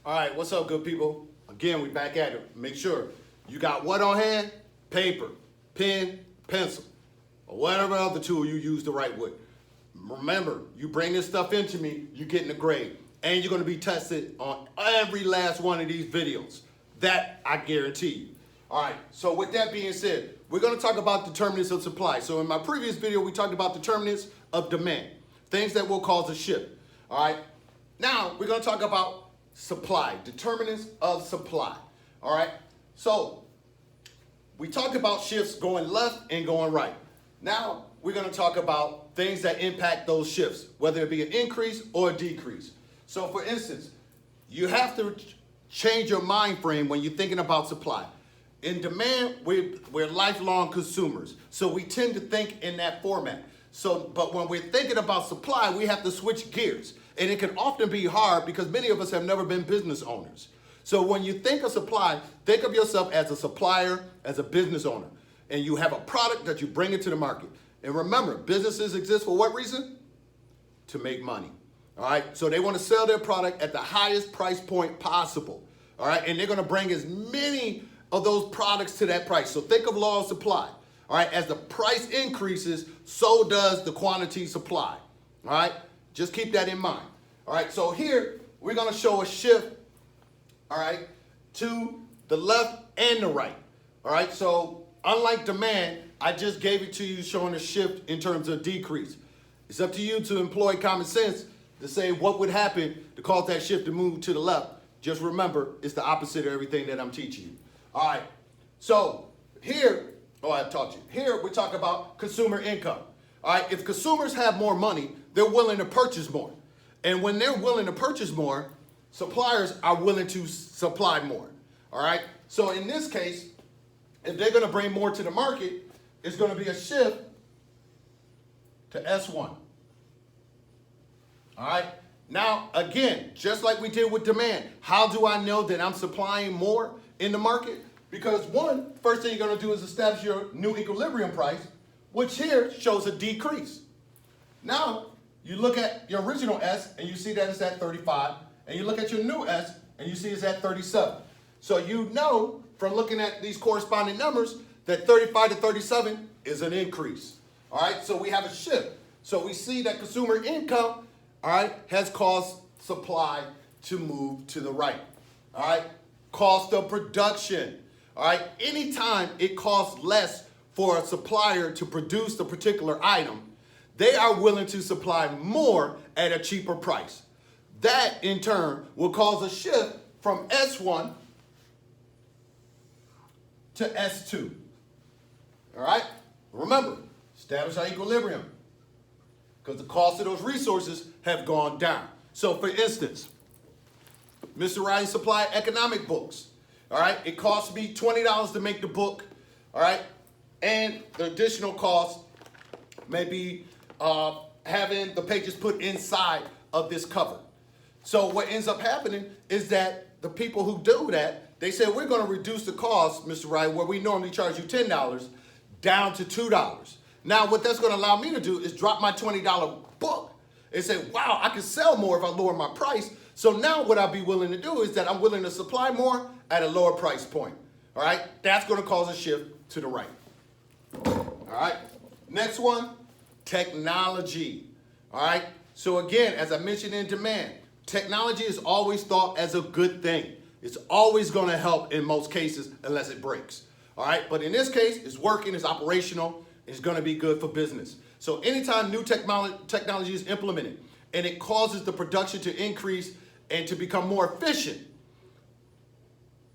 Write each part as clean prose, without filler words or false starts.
All right, what's up, good people? Again, we back at it. Make sure you got what on hand? Paper, pen, pencil, or whatever other tool you use the right way. Remember, you bring this stuff into me, you're getting a grade. And you're gonna be tested on every last one of these videos. That I guarantee you. All right, so with that being said, we're gonna talk about determinants of supply. So in my previous video, we talked about determinants of demand, things that will cause a shift. All right, now we're gonna talk about supply, determinants of supply. All right, so we talked about shifts going left and going right. Now we're going to talk about things that impact those shifts, whether it be an increase or a decrease. So for instance, you have to change your mind frame when you're thinking about supply. In demand, we're lifelong consumers, so we tend to think in that format. But when we're thinking about supply, we have to switch gears. And it can often be hard because many of us have never been business owners. So when you think of supply, think of yourself as a supplier, as a business owner. And you have a product that you bring into the market. And remember, businesses exist for what reason? To make money. All right, so they want to sell their product at the highest price point possible. All right, and they're going to bring as many of those products to that price. So think of law of supply. All right, as the price increases, so does the quantity supply. All right, just keep that in mind. All right, so here we're going to show a shift, all right, to the left and the right. All right, so unlike demand, I just gave it to you showing a shift in terms of decrease. It's up to you to employ common sense to say what would happen to cause that shift to move to the left. Just remember, it's the opposite of everything that I'm teaching you. All right, so here, I've taught you. Here we talk about consumer income. All right, if consumers have more money, they're willing to purchase more. And when they're willing to purchase more, suppliers are willing to supply more. All right, so in this case, if they're going to bring more to the market, it's going to be a shift to S1. All right, now again, just like we did with demand, how do I know that I'm supplying more in the market? Because one, first thing you're going to do is establish your new equilibrium price, which here shows a decrease. Now, you look at your original S and you see that it's at 35, and you look at your new S and you see it's at 37. So you know from looking at these corresponding numbers that 35 to 37 is an increase. All right, so we have a shift. So we see that consumer income, all right, has caused supply to move to the right. All right, cost of production. All right, anytime it costs less for a supplier to produce the particular item, they are willing to supply more at a cheaper price. That in turn will cause a shift from S1 to S2. All right, remember, establish our equilibrium because the cost of those resources have gone down. So for instance, Mr. Riley Supply economic books. All right, it costs me $20 to make the book. All right, and the additional cost may be having the pages put inside of this cover. So what ends up happening is that the people who do that, they say, we're going to reduce the cost, Mr. Wright, where we normally charge you $10 down to $2. Now, what that's going to allow me to do is drop my $20 book and say, wow, I can sell more if I lower my price. So now what I'll be willing to do is that I'm willing to supply more at a lower price point. All right, that's going to cause a shift to the right. All right, next one, technology. All right, so again, as I mentioned in demand, technology is always thought as a good thing. It's always going to help in most cases unless it breaks. All right, but in this case, it's working, it's operational, it's going to be good for business. So anytime new technology is implemented and it causes the production to increase and to become more efficient,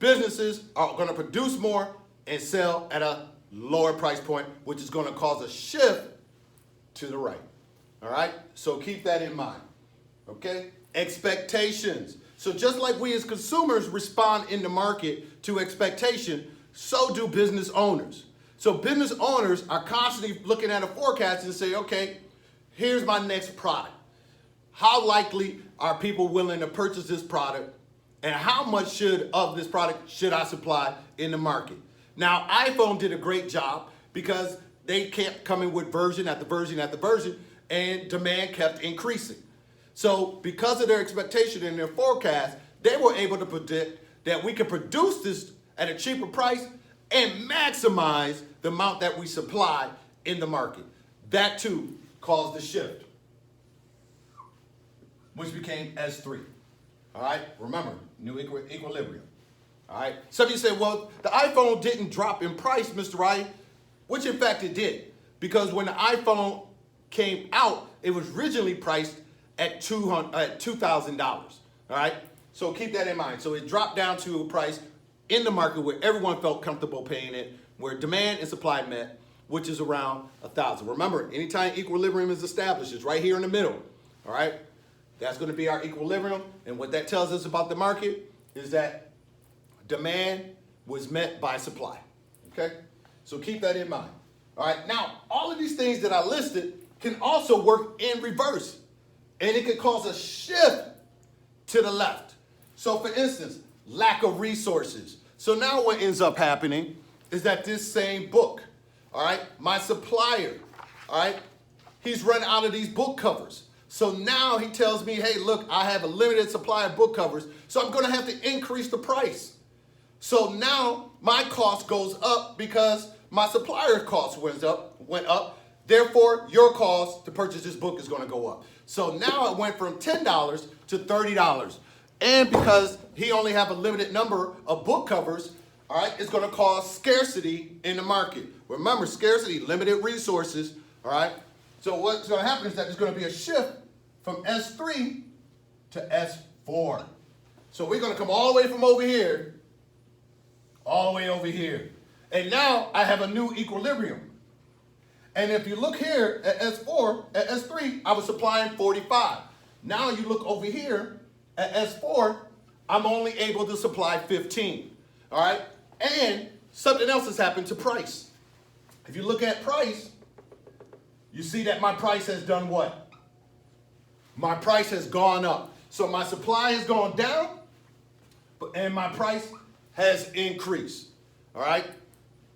businesses are going to produce more and sell at a lower price point, which is going to cause a shift to the right. All right, so keep that in mind. Okay, expectations. So just like we as consumers respond in the market to expectation, so do business owners. So business owners are constantly looking at a forecast and say, okay, here's my next product. How likely are people willing to purchase this product, and how much of this product should I supply in the market? Now, iPhone did a great job because they kept coming with version after version after version, and demand kept increasing. So because of their expectation and their forecast, they were able to predict that we could produce this at a cheaper price and maximize the amount that we supply in the market. That too caused the shift, which became S3. All right, remember, new equilibrium. All right, some of you say, well, the iPhone didn't drop in price, Mr. Wright, which in fact it did, because when the iPhone came out, it was originally priced at $2,000. All right, so keep that in mind. So it dropped down to a price in the market where everyone felt comfortable paying it, where demand and supply met, which is around 1,000. Remember, anytime equilibrium is established, it's right here in the middle. All right, that's going to be our equilibrium, and what that tells us about the market is that demand was met by supply. Okay, so keep that in mind. All right, now all of these things that I listed can also work in reverse, and it could cause a shift to the left. So for instance, lack of resources. So now what ends up happening is that this same book, all right, my supplier, all right, he's run out of these book covers. So now he tells me, hey, look, I have a limited supply of book covers, so I'm gonna have to increase the price. So now my cost goes up because my supplier cost went up. Therefore, your cost to purchase this book is going to go up. So now it went from $10 to $30. And because he only have a limited number of book covers, all right, it's going to cause scarcity in the market. Remember, scarcity, limited resources, all right? So what's going to happen is that there's going to be a shift from S3 to S4. So we're going to come all the way from over here all the way over here. And now I have a new equilibrium. And if you look here at S4, at S3, I was supplying 45. Now you look over here at S4, I'm only able to supply 15. All right? And something else has happened to price. If you look at price, you see that my price has done what? My price has gone up. So my supply has gone down, and my price has increased. All right?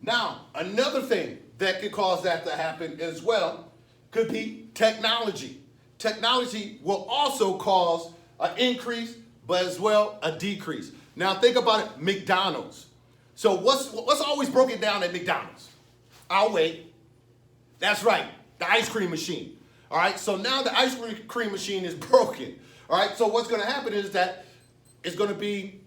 Now, another thing that could cause that to happen as well could be technology. Technology will also cause an increase, but as well a decrease. Now think about it, McDonald's. So what's always broken down at McDonald's? I'll wait. That's right, the ice cream machine. All right, so now the ice cream machine is broken. All right, so what's gonna happen is that they're gonna be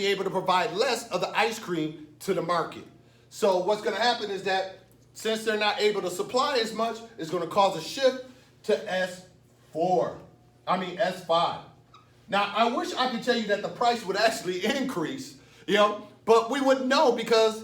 able to provide less of the ice cream to the market. So what's gonna happen is that since they're not able to supply as much, it's gonna cause a shift to S5. Now, I wish I could tell you that the price would actually increase, but we wouldn't know because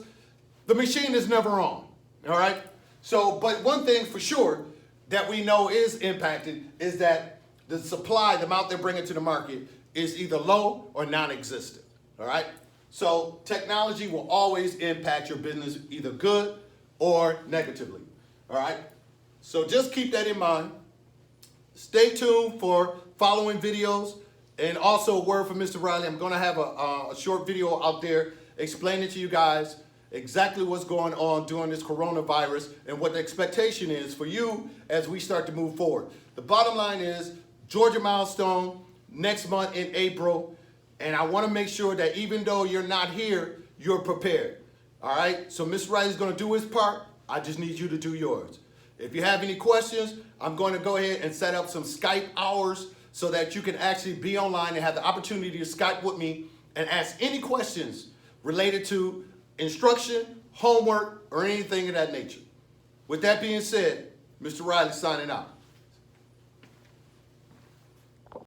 the machine is never on, all right? So, but one thing for sure that we know is impacted is that the supply, the amount they're bringing to the market, is either low or non-existent, all right? So technology will always impact your business either good or negatively, all right? So just keep that in mind. Stay tuned for following videos. And also a word from Mr. Riley, I'm gonna have a short video out there explaining to you guys exactly what's going on during this coronavirus and what the expectation is for you as we start to move forward. The bottom line is Georgia Milestone next month in April, and I wanna make sure that even though you're not here, you're prepared, all right? So Mr. Riley's gonna do his part, I just need you to do yours. If you have any questions, I'm going to go ahead and set up some Skype hours so that you can actually be online and have the opportunity to Skype with me and ask any questions related to instruction, homework, or anything of that nature. With that being said, Mr. Riley signing out.